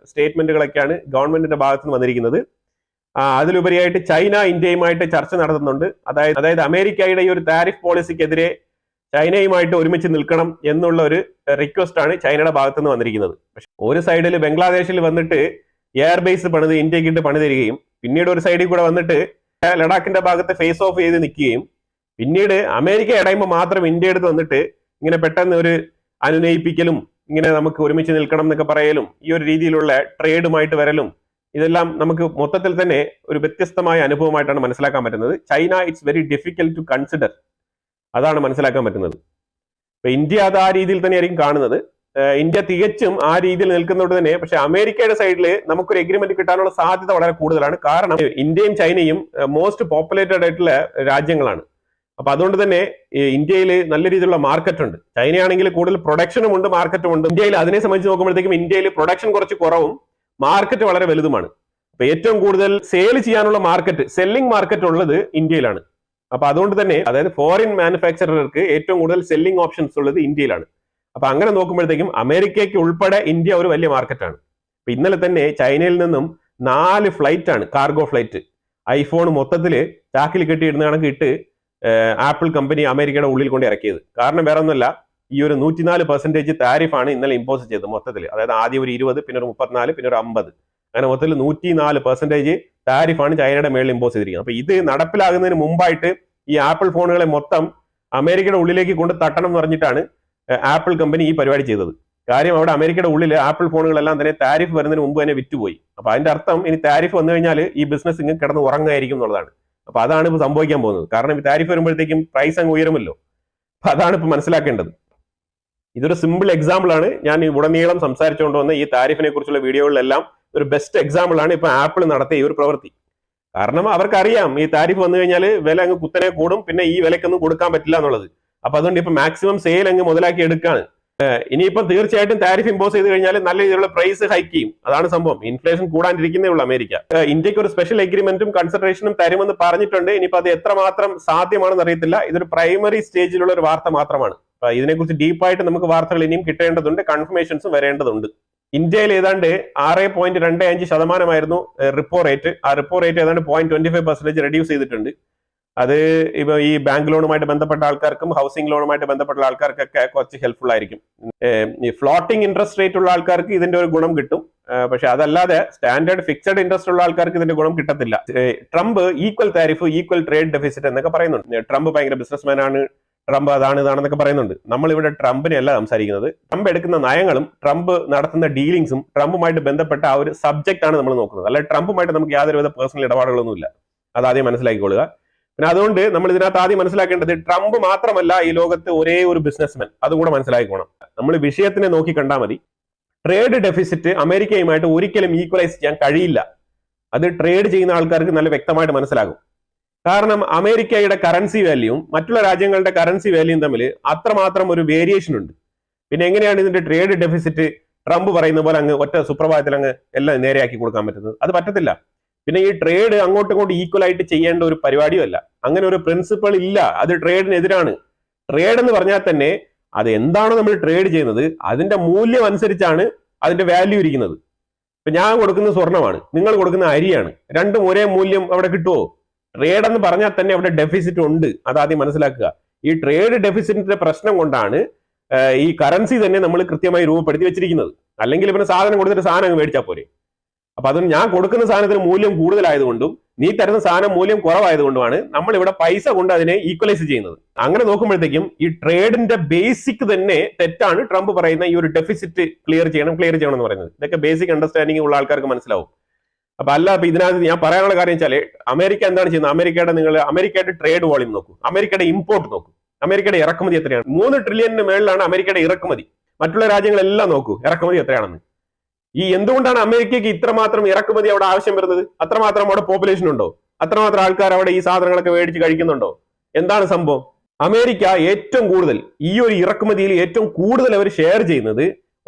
സ്റ്റേറ്റ്മെന്റുകളൊക്കെയാണ് ഗവൺമെന്റിന്റെ ഭാഗത്ത് നിന്ന് വന്നിരിക്കുന്നത്. അതിലുപരിയായിട്ട് ചൈന ഇന്ത്യയുമായിട്ട് ചർച്ച നടത്തുന്നുണ്ട്. അതായത് അമേരിക്കയുടെ ഈ ഒരു താരിഫ് പോളിസിക്കെതിരെ ചൈനയുമായിട്ട് ഒരുമിച്ച് നിൽക്കണം എന്നുള്ള ഒരു റിക്വസ്റ്റ് ആണ് ചൈനയുടെ ഭാഗത്ത് നിന്ന് വന്നിരിക്കുന്നത്. പക്ഷെ ഒരു സൈഡിൽ ബംഗ്ലാദേശിൽ വന്നിട്ട് എയർബേസ് പണിത് ഇന്ത്യക്കിട്ട് പണി തരികയും പിന്നീട് ഒരു സൈഡിൽ കൂടെ വന്നിട്ട് ലഡാക്കിന്റെ ഭാഗത്ത് ഫേസ് ഓഫ് ചെയ്ത് നിൽക്കുകയും പിന്നീട് അമേരിക്ക ഇടയുമ്പോൾ മാത്രം ഇന്ത്യ എടുത്ത് വന്നിട്ട് ഇങ്ങനെ പെട്ടെന്ന് ഒരു അനുനയിപ്പിക്കലും ഇങ്ങനെ നമുക്ക് ഒരുമിച്ച് നിൽക്കണം എന്നൊക്കെ പറയലും ഈ ഒരു രീതിയിലുള്ള ട്രേഡുമായിട്ട് വരലും ഇതെല്ലാം നമുക്ക് മൊത്തത്തിൽ തന്നെ ഒരു വ്യത്യസ്തമായ അനുഭവമായിട്ടാണ് മനസ്സിലാക്കാൻ പറ്റുന്നത്. China it's very difficult to consider, അതാണ് മനസ്സിലാക്കാൻ പറ്റുന്നത്. ഇപ്പൊ ഇന്ത്യ അത് ആ രീതിയിൽ തന്നെയായിരിക്കും കാണുന്നത്. ഇന്ത്യ തികച്ചും ആ രീതിയിൽ നിൽക്കുന്നതുകൊണ്ട് തന്നെ പക്ഷെ അമേരിക്കയുടെ സൈഡിൽ നമുക്കൊരു എഗ്രിമെന്റ് കിട്ടാനുള്ള സാധ്യത വളരെ കൂടുതലാണ്. കാരണം ഇന്ത്യയും ചൈനയും മോസ്റ്റ് പോപ്പുലേറ്റഡ് ആയിട്ടുള്ള രാജ്യങ്ങളാണ്. അപ്പൊ അതുകൊണ്ട് തന്നെ ഇന്ത്യയിൽ നല്ല രീതിയിലുള്ള മാർക്കറ്റ് ഉണ്ട്. ചൈനയാണെങ്കിൽ കൂടുതൽ പ്രൊഡക്ഷനും ഉണ്ട്, മാർക്കറ്റും ഉണ്ട്. ഇന്ത്യയിൽ അതിനെ സംബന്ധിച്ച് നോക്കുമ്പോഴത്തേക്കും ഇന്ത്യയിൽ പ്രൊഡക്ഷൻ കുറച്ച് കുറവും മാർക്കറ്റ് വളരെ വലുതുമാണ്. അപ്പൊ ഏറ്റവും കൂടുതൽ സെയിൽ ചെയ്യാനുള്ള മാർക്കറ്റ്, സെല്ലിംഗ് മാർക്കറ്റ് ഉള്ളത് ഇന്ത്യയിലാണ്. അപ്പൊ അതുകൊണ്ട് തന്നെ അതായത് ഫോറിൻ മാനുഫാക്ചറർക്ക് ഏറ്റവും കൂടുതൽ സെല്ലിംഗ് ഓപ്ഷൻസ് ഉള്ളത് ഇന്ത്യയിലാണ്. അപ്പൊ അങ്ങനെ നോക്കുമ്പോഴത്തേക്കും അമേരിക്കയ്ക്ക് ഉൾപ്പെടെ ഇന്ത്യ ഒരു വലിയ മാർക്കറ്റാണ്. അപ്പൊ ഇന്നലെ തന്നെ ചൈനയിൽ നിന്നും 4 ഫ്ലൈറ്റ് ആണ്, കാർഗോ ഫ്ലൈറ്റ്, ഐഫോൺ മൊത്തത്തില് ചാക്കിൽ കെട്ടിയിടുന്ന കണക്ക് ഇട്ട് ആപ്പിൾ കമ്പനി അമേരിക്കയുടെ ഉള്ളിൽ കൊണ്ട് ഇറക്കിയത്. കാരണം വേറെ ഒന്നുമല്ല, ഈ ഒരു 104% താരിഫാണ് ഇന്നലെ ഇമ്പോസ് ചെയ്തത് മൊത്തത്തിൽ. അതായത് ആദ്യം ഒരു 20, പിന്നെ ഒരു 34, പിന്നെ ഒരു 50, അങ്ങനെ മൊത്തത്തിൽ 104% താരിഫാണ് ചൈനയുടെ മേളിൽ ഇമ്പോസ് ചെയ്തിരിക്കുന്നത്. അപ്പൊ ഇത് നടപ്പിലാകുന്നതിന് മുമ്പായിട്ട് ഈ ആപ്പിൾ ഫോണുകളെ മൊത്തം അമേരിക്കയുടെ ഉള്ളിലേക്ക് കൊണ്ട് തട്ടണം എന്ന് പറഞ്ഞിട്ടാണ് ആപ്പിൾ കമ്പനി ഈ പരിപാടി ചെയ്തത്. കാര്യം അവിടെ അമേരിക്കയുടെ ഉള്ളിൽ ആപ്പിൾ ഫോണുകളെല്ലാം തന്നെ താരിഫ് വരുന്നതിന് മുമ്പ് തന്നെ വിറ്റുപോയി. അപ്പൊ അതിന്റെ അർത്ഥം ഇനി താരിഫ് വന്നു കഴിഞ്ഞാൽ ഈ ബിസിനസ് ഇങ്ങനെ കിടന്ന് ഉറങ്ങായിരിക്കും എന്നുള്ളതാണ്. അപ്പൊ അതാണ് ഇപ്പൊ സംഭവിക്കാൻ പോകുന്നത്. കാരണം ഈ താരിഫ് വരുമ്പോഴത്തേക്കും പ്രൈസ് അങ്ങ് ഉയരുമല്ലോ. അപ്പൊ അതാണ് ഇപ്പൊ മനസ്സിലാക്കേണ്ടത്. ഇതൊരു സിമ്പിൾ എക്സാമ്പിൾ ആണ്. ഞാൻ ഉടനീളം സംസാരിച്ചുകൊണ്ട് വന്ന ഈ താരിഫിനെ കുറിച്ചുള്ള വീഡിയോകളിലെല്ലാം ഒരു ബെസ്റ്റ് എക്സാമ്പിൾ ആണ് ഇപ്പൊ ആപ്പിൾ നടത്തിയ ഈ ഒരു പ്രവൃത്തി. കാരണം അവർക്കറിയാം ഈ താരിഫ് വന്നു കഴിഞ്ഞാൽ വില അങ്ങ് കുത്തനെ കൂടും, പിന്നെ ഈ വിലക്കൊന്നും കൊടുക്കാൻ പറ്റില്ല എന്നുള്ളത്. അപ്പൊ അതുകൊണ്ട് ഇപ്പൊ മാക്സിമം സെയിൽ അങ്ങ് മുതലാക്കി എടുക്കാണ്. ഇനിയിപ്പം തീർച്ചയായിട്ടും താരിഫ് ഇമ്പോസ് ചെയ്ത് കഴിഞ്ഞാൽ നല്ല രീതിയിലുള്ള പ്രൈസ് ഹൈക്ക് ചെയ്യും. അതാണ് സംഭവം. ഇൻഫ്ലേഷൻ കൂടാണ്ടിരിക്കുന്നേ ഉള്ളൂ അമേരിക്ക. ഇന്ത്യക്ക് ഒരു സ്പെഷ്യൽ എഗ്രിമെന്റും കൺസിഡറേഷനും തരുമെന്ന് പറഞ്ഞിട്ടുണ്ട്. ഇനിയിപ്പോൾ അത് എത്രമാത്രം സാധ്യമാണെന്ന് അറിയത്തില്ല. ഇതൊരു പ്രൈമറി സ്റ്റേജിലുള്ള ഒരു വാർത്ത മാത്രമാണ്. ഇതിനെക്കുറിച്ച് ഡീപ്പായിട്ട് നമുക്ക് വാർത്തകൾ ഇനിയും കിട്ടേണ്ടതുണ്ട്, കൺഫർമേഷൻസും വരേണ്ടതുണ്ട്. ഇന്ത്യയിൽ ഏതാണ്ട് 6.25% റിപ്പോ റേറ്റ്. ആ റിപ്പോ റേറ്റ് ഏതാണ്ട് 0.25% റെഡ്യൂസ് ചെയ്തിട്ടുണ്ട്. അത് ഇപ്പൊ ഈ ബാങ്ക് ലോണുമായിട്ട് ബന്ധപ്പെട്ട ആൾക്കാർക്കും ഹൗസിംഗ് ലോണുമായിട്ട് ബന്ധപ്പെട്ട ആൾക്കാർക്കൊക്കെ കുറച്ച് ഹെൽപ്ഫുൾ ആയിരിക്കും. ഈ ഫ്ലോട്ടിംഗ് ഇൻട്രസ്റ്റ് റേറ്റ് ഉള്ള ആൾക്കാർക്ക് ഇതിന്റെ ഒരു ഗുണം കിട്ടും. പക്ഷെ അതല്ലാതെ സ്റ്റാൻഡേർഡ് ഫിക്സഡ് ഇൻട്രസ്റ്റ് ഉള്ള ആൾക്കാർക്ക് ഇതിന്റെ ഗുണം കിട്ടത്തില്ല. Trump equal tariff, equal trade deficit എന്നൊക്കെ പറയുന്നുണ്ട്. ട്രംപ് ഭയങ്കര ബിസിനസ്മാൻ ആണ്, ട്രംപ് ഇതാണെന്നൊക്കെ പറയുന്നുണ്ട്. നമ്മളിവിടെ ട്രംപിനെ അല്ല സംസാരിക്കുന്നത്. ട്രംപ് എടുക്കുന്ന നയങ്ങളും ട്രംപ് നടത്തുന്ന ഡീലിംഗ്സും ട്രംപുമായിട്ട് ബന്ധപ്പെട്ട ആ ഒരു സബ്ജക്റ്റ് ആണ് നമ്മൾ നോക്കുന്നത്. അല്ലെ ട്രംപുമായിട്ട് നമുക്ക് യാതൊരുവിധ പേഴ്സണൽ ഇടപാടുകളൊന്നുമില്ല. അത് ആദ്യം മനസ്സിലാക്കിക്കൊള്ളുക. പിന്നെ അതുകൊണ്ട് നമ്മൾ ഇതിനകത്ത് ആദ്യം മനസ്സിലാക്കേണ്ടത് ട്രംപ് മാത്രമല്ല ഈ ലോകത്ത് ഒരേ ഒരു ബിസിനസ്മാൻ. അതും കൂടെ മനസ്സിലാക്കിക്കോണം. നമ്മൾ വിഷയത്തിനെ നോക്കി കണ്ടാൽ മതി. ട്രേഡ് ഡെഫിസിറ്റ് അമേരിക്കയുമായിട്ട് ഒരിക്കലും ഈക്വലൈസ് ചെയ്യാൻ കഴിയില്ല. അത് ട്രേഡ് ചെയ്യുന്ന ആൾക്കാർക്ക് നല്ല വ്യക്തമായിട്ട് മനസ്സിലാകും. കാരണം അമേരിക്കയുടെ കറൻസി വാല്യൂവും മറ്റുള്ള രാജ്യങ്ങളുടെ കറൻസി വാല്യൂവും തമ്മിൽ അത്രമാത്രം ഒരു വേരിയേഷൻ ഉണ്ട്. പിന്നെ എങ്ങനെയാണ് ഇതിന്റെ ട്രേഡ് ഡെഫിസിറ്റ് ട്രംപ് പറയുന്ന പോലെ അങ്ങ് ഒറ്റ സുപ്രഭാതത്തിൽ അങ്ങ് എല്ലാം നേരെയാക്കി കൊടുക്കാൻ പറ്റുന്നത്? അത് പറ്റത്തില്ല. പിന്നെ ഈ ട്രേഡ് അങ്ങോട്ടും ഇങ്ങോട്ടും ഈക്വൽ ആയിട്ട് ചെയ്യേണ്ട ഒരു പരിപാടിയും അല്ല. അങ്ങനെ ഒരു പ്രിൻസിപ്പിൾ ഇല്ല. അത് ട്രേഡിനെതിരാണ്. ട്രേഡ് എന്ന് പറഞ്ഞാൽ തന്നെ അത് എന്താണോ നമ്മൾ ട്രേഡ് ചെയ്യുന്നത് അതിന്റെ മൂല്യം അനുസരിച്ചാണ് അതിന്റെ വാല്യൂ ഇരിക്കുന്നത്. ഇപ്പൊ ഞാൻ കൊടുക്കുന്ന സ്വർണ്ണമാണ്, നിങ്ങൾ കൊടുക്കുന്ന അരിയാണ്. രണ്ടും ഒരേ മൂല്യം അവിടെ കിട്ടുമോ? ട്രേഡ് എന്ന് പറഞ്ഞാൽ തന്നെ അവിടെ ഡെഫിസിറ്റ് ഉണ്ട്. അതാദ്യം മനസ്സിലാക്കുക. ഈ ട്രേഡ് ഡെഫിസിറ്റിന്റെ പ്രശ്നം കൊണ്ടാണ് ഈ കറൻസി തന്നെ നമ്മൾ കൃത്യമായി രൂപപ്പെടുത്തി വെച്ചിരിക്കുന്നത്. അല്ലെങ്കിൽ പിന്നെ സാധനം കൊടുത്തിട്ട് സാധനം അങ്ങ് മേടിച്ചാൽ പോരെ. അപ്പൊ അതും ഞാൻ കൊടുക്കുന്ന സാധനത്തിന് മൂല്യം കൂടുതലായതുകൊണ്ടും നീ തരുന്ന സാധനം മൂല്യം കുറവായതുകൊണ്ടുമാണ് നമ്മൾ ഇവിടെ പൈസ കൊണ്ട് അതിനെ ഈക്വലൈസ് ചെയ്യുന്നത്. അങ്ങനെ നോക്കുമ്പോഴത്തേക്കും ഈ ട്രേഡിന്റെ ബേസിക് തന്നെ തെറ്റാണ്. ട്രംപ് പറയുന്ന ഈ ഒരു ഡെഫിസിറ്റ് ക്ലിയർ ചെയ്യണം എന്ന് പറയുന്നത്. ഇതൊക്കെ ബേസിക് അണ്ടർസ്റ്റാൻഡിംഗ് ഉള്ള ആൾക്കാർക്ക് മനസ്സിലാവും. അപ്പൊ ഇതിനകത്ത് ഞാൻ പറയാനുള്ള കാര്യം വെച്ചാല് അമേരിക്ക എന്താണ് ചെയ്യുന്നത്? അമേരിക്കയുടെ ട്രേഡ് വോളിയം നോക്കൂ, അമേരിക്കയുടെ ഇമ്പോർട്ട് നോക്കൂ, അമേരിക്കയുടെ ഇറക്കുമതി എത്രയാണ്? 3 ട്രില്യണിന് മേളിലാണ് അമേരിക്കയുടെ ഇറക്കുമതി. മറ്റുള്ള രാജ്യങ്ങളെല്ലാം നോക്കൂ ഇറക്കുമതി എത്രയാണെന്ന്. ഈ എന്തുകൊണ്ടാണ് അമേരിക്കയ്ക്ക് ഇത്രമാത്രം ഇറക്കുമതി അവിടെ ആവശ്യം വരുന്നത്? അത്രമാത്രം അവിടെ പോപ്പുലേഷൻ ഉണ്ടോ? അത്രമാത്രം ആൾക്കാർ അവിടെ ഈ സാധനങ്ങളൊക്കെ മേടിച്ച് കഴിക്കുന്നുണ്ടോ? എന്താണ് സംഭവം? അമേരിക്ക ഏറ്റവും കൂടുതൽ ഈ ഒരു ഇറക്കുമതിയിൽ ഏറ്റവും കൂടുതൽ അവർ ഷെയർ ചെയ്യുന്നത്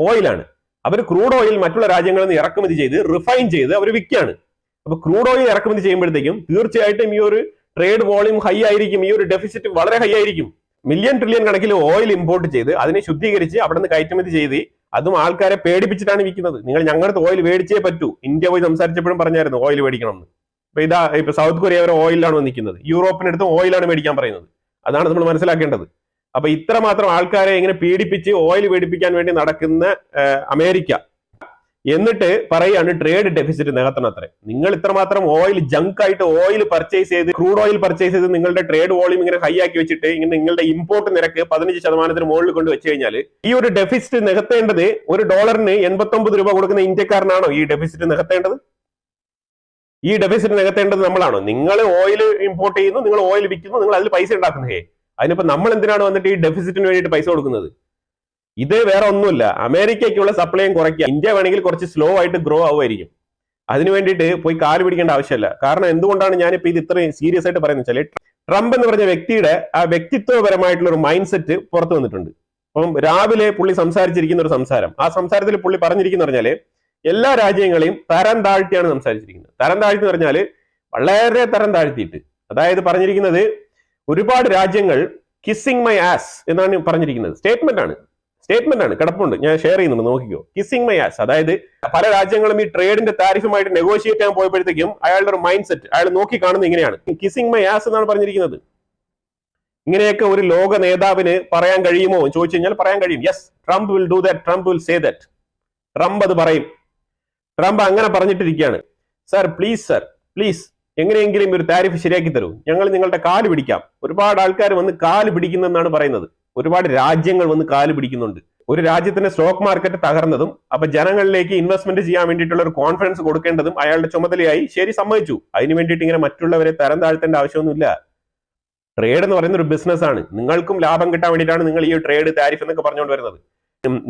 ഓയിലാണ്. അവർ ക്രൂഡ് ഓയിൽ മറ്റുള്ള രാജ്യങ്ങളിൽ നിന്ന് ഇറക്കുമതി ചെയ്ത് റിഫൈൻ ചെയ്ത് അവർ വിൽക്കുകയാണ്. അപ്പൊ ക്രൂഡ് ഓയിൽ ഇറക്കുമതി ചെയ്യുമ്പോഴത്തേക്കും തീർച്ചയായിട്ടും ഈ ഒരു ട്രേഡ് വോളിയം ഹൈ ആയിരിക്കും. ഈ ഒരു ഡെഫിസിറ്റ് വളരെ ഹൈ ആയിരിക്കും. മില്യൺ ട്രില്യൺ കണക്കിൽ ഓയിൽ ഇമ്പോർട്ട് ചെയ്ത് അതിനെ ശുദ്ധീകരിച്ച് അവിടെ നിന്ന് കയറ്റുമതി ചെയ്ത് അതും ആൾക്കാരെ പേടിപ്പിച്ചിട്ടാണ് വിൽക്കുന്നത്. നിങ്ങൾ ഞങ്ങളുടെ ഓയിൽ മേടിച്ചേ പറ്റൂ. ഇന്ത്യ പോയി സംസാരിച്ചപ്പോഴും പറഞ്ഞായിരുന്നു ഓയിൽ മേടിക്കണം എന്ന്. ഇപ്പൊ സൗത്ത് കൊറിയ വരെ ഓയിലാണ് നിൽക്കുന്നത്. യൂറോപ്പിനടുത്ത് ഓയിലാണ് മേടിക്കാൻ പറയുന്നത്. അതാണ് നമ്മൾ മനസ്സിലാക്കേണ്ടത്. അപ്പൊ ഇത്രമാത്രം ആൾക്കാരെ ഇങ്ങനെ പീഡിപ്പിച്ച് ഓയിൽ മേടിപ്പിക്കാൻ വേണ്ടി നടക്കുന്ന അമേരിക്ക എന്നിട്ട് പറയാണ് ട്രേഡ് ഡെഫിസിറ്റ് നികത്തണത്രേ. നിങ്ങൾ ഇത്രമാത്രം ഓയിൽ ജങ്ക് ആയിട്ട് ഓയിൽ പർച്ചേസ് ചെയ്ത് ക്രൂഡ് ഓയിൽ പർച്ചേസ് ചെയ്ത് നിങ്ങളുടെ ട്രേഡ് വോളിയം ഇങ്ങനെ ഹൈ ആക്കി വെച്ചിട്ട് ഇങ്ങനെ നിങ്ങളുടെ ഇമ്പോർട്ട് നിരക്ക് 15% മുകളിൽ കൊണ്ട് വെച്ച് കഴിഞ്ഞാൽ ഈ ഒരു ഡെഫിസിറ്റ് നികത്തേണ്ടത് $1 89 കൊടുക്കുന്ന ഇന്ത്യക്കാരനാണോ ഈ ഡെഫിസിറ്റ് നികത്തേണ്ടത്? ഈ ഡെഫിസിറ്റ് നികത്തേണ്ടത് നമ്മളാണോ? നിങ്ങൾ ഓയിൽ ഇമ്പോർട്ട് ചെയ്യുന്നു, നിങ്ങൾ ഓയിൽ വിൽക്കുന്നു, നിങ്ങൾ അതിൽ പൈസ ഉണ്ടാക്കുന്നേ. അതിനിപ്പോ നമ്മൾ എന്തിനാണ് വന്നിട്ട് ഈ ഡെഫിസിറ്റിന് വേണ്ടിയിട്ട് പൈസ കൊടുക്കുന്നത്? ഇത് വേറെ ഒന്നുമില്ല. അമേരിക്കയ്ക്കുള്ള സപ്ലൈയും കുറയ്ക്കുക. ഇന്ത്യ വേണമെങ്കിൽ കുറച്ച് സ്ലോ ആയിട്ട് ഗ്രോ ആവുമായിരിക്കും. അതിന് വേണ്ടിയിട്ട് പോയി കാല് പിടിക്കേണ്ട ആവശ്യമില്ല. കാരണം എന്തുകൊണ്ടാണ് ഞാനിപ്പോ ഇത് ഇത്രയും സീരിയസ് ആയിട്ട് പറയുന്നത് വെച്ചാൽ ട്രംപ് എന്ന് പറഞ്ഞ വ്യക്തിയുടെ ആ വ്യക്തിത്വപരമായിട്ടുള്ള ഒരു മൈൻഡ് സെറ്റ് പുറത്തു വന്നിട്ടുണ്ട്. അപ്പം രാവിലെ പുള്ളി സംസാരിച്ചിരിക്കുന്ന ഒരു സംസാരം, ആ സംസാരത്തിൽ പുള്ളി പറഞ്ഞിരിക്കുന്ന പറഞ്ഞാല് എല്ലാ രാജ്യങ്ങളെയും തരം താഴ്ത്തിയാണ് സംസാരിച്ചിരിക്കുന്നത്. തരം താഴ്ത്തി എന്ന് പറഞ്ഞാല് വളരെ തരം താഴ്ത്തിയിട്ട്, അതായത് പറഞ്ഞിരിക്കുന്നത് ഒരുപാട് രാജ്യങ്ങൾ കിസ്സിങ് മൈ ആസ് എന്നാണ് പറഞ്ഞിരിക്കുന്നത്. സ്റ്റേറ്റ്മെന്റ് ആണ്, കിടപ്പുണ്ട്, ഞാൻ ഷെയർ ചെയ്യുന്നുണ്ട്, നോക്കിക്കോ. കിസ്സിങ് മൈ ആസ്, അതായത് പല രാജ്യങ്ങളും ഈ ട്രേഡിന്റെ താരിഫുമായിട്ട് നെഗോഷിയേറ്റ് ചെയ്യാൻ പോയപ്പോഴത്തേക്കും അയാളുടെ ഒരു മൈൻഡ് സെറ്റ് അയാൾ നോക്കി കാണുന്നത് ഇങ്ങനെയാണ്. കിസ്സിങ് മൈ ആസ് എന്നാണ് പറഞ്ഞിരിക്കുന്നത്. ഇങ്ങനെയൊക്കെ ഒരു ലോക നേതാവിന് പറയാൻ കഴിയുമോ എന്ന് ചോദിച്ചു കഴിഞ്ഞാൽ പറയാൻ കഴിയും. Yes, Trump will do that, Trump will say that. Trump അത് പറയും. ട്രംപ് അങ്ങനെ പറഞ്ഞിട്ടിരിക്കുകയാണ്. സർ പ്ലീസ് എങ്ങനെയെങ്കിലും ഒരു താരിഫ് ശരിയാക്കി തരൂ, ഞങ്ങൾ നിങ്ങളുടെ കാല് പിടിക്കാം. ഒരുപാട് ആൾക്കാർ വന്ന് കാല് പിടിക്കുന്നെന്നാണ് പറയുന്നത്. ഒരുപാട് രാജ്യങ്ങൾ വന്ന് കാല് പിടിക്കുന്നുണ്ട്. ഒരു രാജ്യത്തിന്റെ സ്റ്റോക്ക് മാർക്കറ്റ് തകർന്നതും അപ്പൊ ജനങ്ങളിലേക്ക് ഇൻവെസ്റ്റ്മെന്റ് ചെയ്യാൻ വേണ്ടിയിട്ടുള്ള ഒരു കോൺഫിഡൻസ് കൊടുക്കേണ്ടതും അയാളുടെ ചുമതലയായി. ശരി, സമ്മതിച്ചു. അതിന് വേണ്ടിയിട്ട് ഇങ്ങനെ മറ്റുള്ളവരെ തരം താഴ്ത്തേണ്ട ആവശ്യമൊന്നുമില്ല. ട്രേഡ് എന്ന് പറയുന്ന ഒരു ബിസിനസ് ആണ്. നിങ്ങൾക്കും ലാഭം കിട്ടാൻ വേണ്ടിയിട്ടാണ് നിങ്ങൾ ഈ ട്രേഡ് താരിഫ് എന്നൊക്കെ പറഞ്ഞുകൊണ്ട് വരുന്നത്.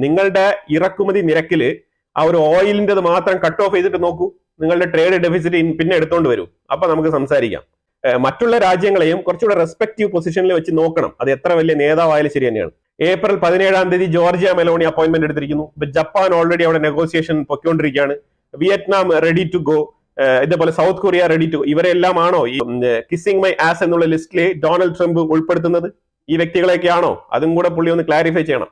നിങ്ങളുടെ ഇറക്കുമതി നിരക്കില് ആ ഒരു ഓയിലിൻ്റെത് മാത്രം കട്ട് ഓഫ് ചെയ്തിട്ട് നോക്കൂ. നിങ്ങളുടെ ട്രേഡ് ഡെഫിസിറ്റ് പിന്നെ എടുത്തോണ്ട് വരൂ, അപ്പൊ നമുക്ക് സംസാരിക്കാം. മറ്റുള്ള രാജ്യങ്ങളെയും കുറച്ചുകൂടെ റെസ്പെക്റ്റീവ് പൊസിഷനിൽ വെച്ച് നോക്കണം. അത് എത്ര വലിയ നേതാവായാലും ശരി തന്നെയാണ്. ഏപ്രിൽ 17 ജോർജിയ മെലോണി അപ്പോയിന്റ്മെന്റ് എടുത്തിരിക്കുന്നു. ഇപ്പൊ ജപ്പാൻ ഓൾറെഡി അവിടെ നെഗോസിയേഷൻ പൊയ്ക്കൊണ്ടിരിക്കുകയാണ്. വിയറ്റ്നാം റെഡി ടു ഗോ, ഇതേപോലെ സൗത്ത് കൊറിയ റെഡി ടു. ഇവരെല്ലാമാണോ ഈ കിസ്സിംഗ് മൈ ആസ് എന്നുള്ള ലിസ്റ്റില് ഡൊണാൾഡ് ട്രംപ് ഉൾപ്പെടുത്തുന്നത്? ഈ വ്യക്തികളെയൊക്കെയാണോ? അതും കൂടെ പുള്ളി ഒന്ന് ക്ലാരിഫൈ ചെയ്യണം.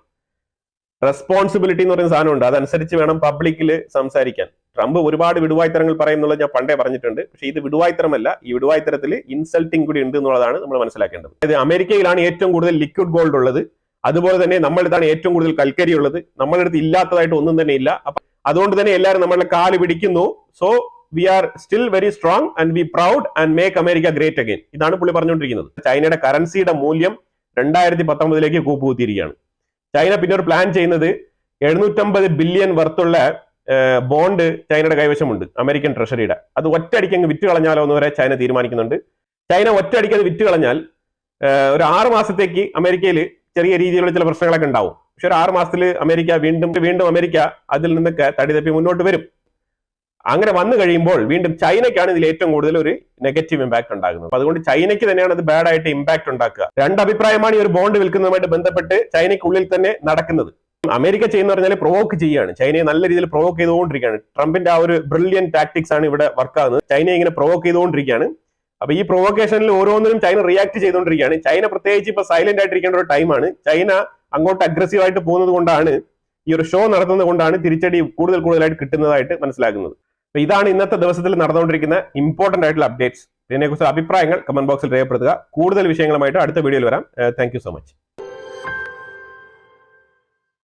റെസ്പോൺസിബിലിറ്റി എന്ന് പറയുന്ന സാധനമുണ്ട്, അതനുസരിച്ച് വേണം പബ്ലിക്കിൽ സംസാരിക്കാൻ. ട്രംപ് ഒരുപാട് വിടുവായ്ത്തരങ്ങൾ പറയുന്നുള്ളത് ഞാൻ പണ്ടേ പറഞ്ഞിട്ടുണ്ട്. പക്ഷേ ഇത് വിടുവായ്ത്തരമല്ല, ഈ വിടുവായ്ത്തരത്തിൽ ഇൻസൾട്ടിങ് കൂടി ഉണ്ട് എന്നുള്ളതാണ് നമ്മൾ മനസ്സിലാക്കേണ്ടത്. അതായത് അമേരിക്കയിലാണ് ഏറ്റവും കൂടുതൽ ലിക്വിഡ് ഗോൾഡ് ഉള്ളത്, അതുപോലെ തന്നെ നമ്മളിതാണ് ഏറ്റവും കൂടുതൽ കൽക്കരി ഉള്ളത്. നമ്മളുടെ അടുത്ത് ഇല്ലാത്തതായിട്ട് ഒന്നും തന്നെ ഇല്ല. അപ്പൊ അതുകൊണ്ട് തന്നെ എല്ലാവരും നമ്മളുടെ കാല് പിടിക്കുന്നു. So we are still very strong and we proud and make America great again. ഇതാണ് പുള്ളി പറഞ്ഞുകൊണ്ടിരിക്കുന്നത്. ചൈനയുടെ കറൻസിയുടെ മൂല്യം 2019 കൂപ്പുകുത്തിയിരിക്കുകയാണ്. ചൈന പിന്നെ ഒരു പ്ലാൻ ചെയ്യുന്നത് 750 ബില്യൺ വർത്തുള്ള ബോണ്ട് ചൈനയുടെ കൈവശമുണ്ട്, അമേരിക്കൻ ട്രഷറിയുടെ. അത് ഒറ്റയടിക്ക് അങ്ങ് വിറ്റ് കളഞ്ഞാലോ എന്ന് വരെ ചൈന തീരുമാനിക്കുന്നുണ്ട്. ചൈന ഒറ്റയടിക്ക് അത് വിറ്റ് കളഞ്ഞാൽ ഒരു 6 മാസത്തേക്ക് അമേരിക്കയിൽ ചെറിയ രീതിയിലുള്ള ചില പ്രശ്നങ്ങളൊക്കെ ഉണ്ടാവും. പക്ഷെ ഒരു 6 മാസത്തിൽ അമേരിക്ക വീണ്ടും അമേരിക്ക അതിൽ നിന്നൊക്കെ തടിതപ്പി മുന്നോട്ട് വരും. അങ്ങനെ വന്നു കഴിയുമ്പോൾ വീണ്ടും ചൈനയ്ക്കാണ് ഇതിൽ ഏറ്റവും കൂടുതൽ ഒരു നെഗറ്റീവ് ഇമ്പാക്ട് ഉണ്ടാകുന്നത്. അതുകൊണ്ട് ചൈനയ്ക്ക് തന്നെയാണ് അത് ബാഡ് ആയിട്ട് ഇമ്പാക്ട് ഉണ്ടാക്കുക. രണ്ട് അഭിപ്രായമാണ് ഈ ഒരു ബോണ്ട് വിൽക്കുന്നതുമായിട്ട് ബന്ധപ്പെട്ട് ചൈനയ്ക്കുള്ളിൽ തന്നെ നടക്കുന്നത്. അമേരിക്ക ചെയ്യുന്ന പറഞ്ഞാൽ പ്രൊവോക്ക് ചെയ്യുകയാണ്, ചൈനയെ നല്ല രീതിയിൽ പ്രൊവോക്ക് ചെയ്തുകൊണ്ടിരിക്കുകയാണ്. ട്രംപിന്റെ ആ ഒരു ബ്രില്യൻ ടാക്ടിക്സ് ആണ് ഇവിടെ വർക്കാകുന്നത്. ചൈനയെ ഇങ്ങനെ പ്രൊവോക്ക് ചെയ്തുകൊണ്ടിരിക്കുകയാണ്. അപ്പൊ ഈ പ്രൊവോക്കേഷനിൽ ഓരോന്നിനും ചൈന റിയാക്ട് ചെയ്തുകൊണ്ടിരിക്കുകയാണ്. ചൈന പ്രത്യേകിച്ച് ഇപ്പൊ സൈലന്റ് ആയിട്ടിരിക്കേണ്ട ഒരു ടൈമാണ്. ചൈന അങ്ങോട്ട് അഗ്രസീവ് ആയിട്ട് പോകുന്നത് കൊണ്ടാണ്, ഈ ഒരു ഷോ നടത്തുന്നത് കൊണ്ടാണ് തിരിച്ചടി കൂടുതലായിട്ട് കിട്ടുന്നതായിട്ട് മനസ്സിലാക്കുന്നത്. അപ്പൊ ഇതാണ് ഇന്നത്തെ ദിവസത്തിൽ നടന്നുകൊണ്ടിരിക്കുന്ന ഇമ്പോർട്ടന്റ് ആയിട്ടുള്ള അപ്ഡേറ്റ്സ്. ഇതിനെക്കുറിച്ച് അഭിപ്രായങ്ങൾ കമന്റ് ബോക്സിൽ രേഖപ്പെടുത്തുക. കൂടുതൽ വിഷയങ്ങളുമായിട്ട് അടുത്ത വീഡിയോയിൽ വരാം. Thank you so much.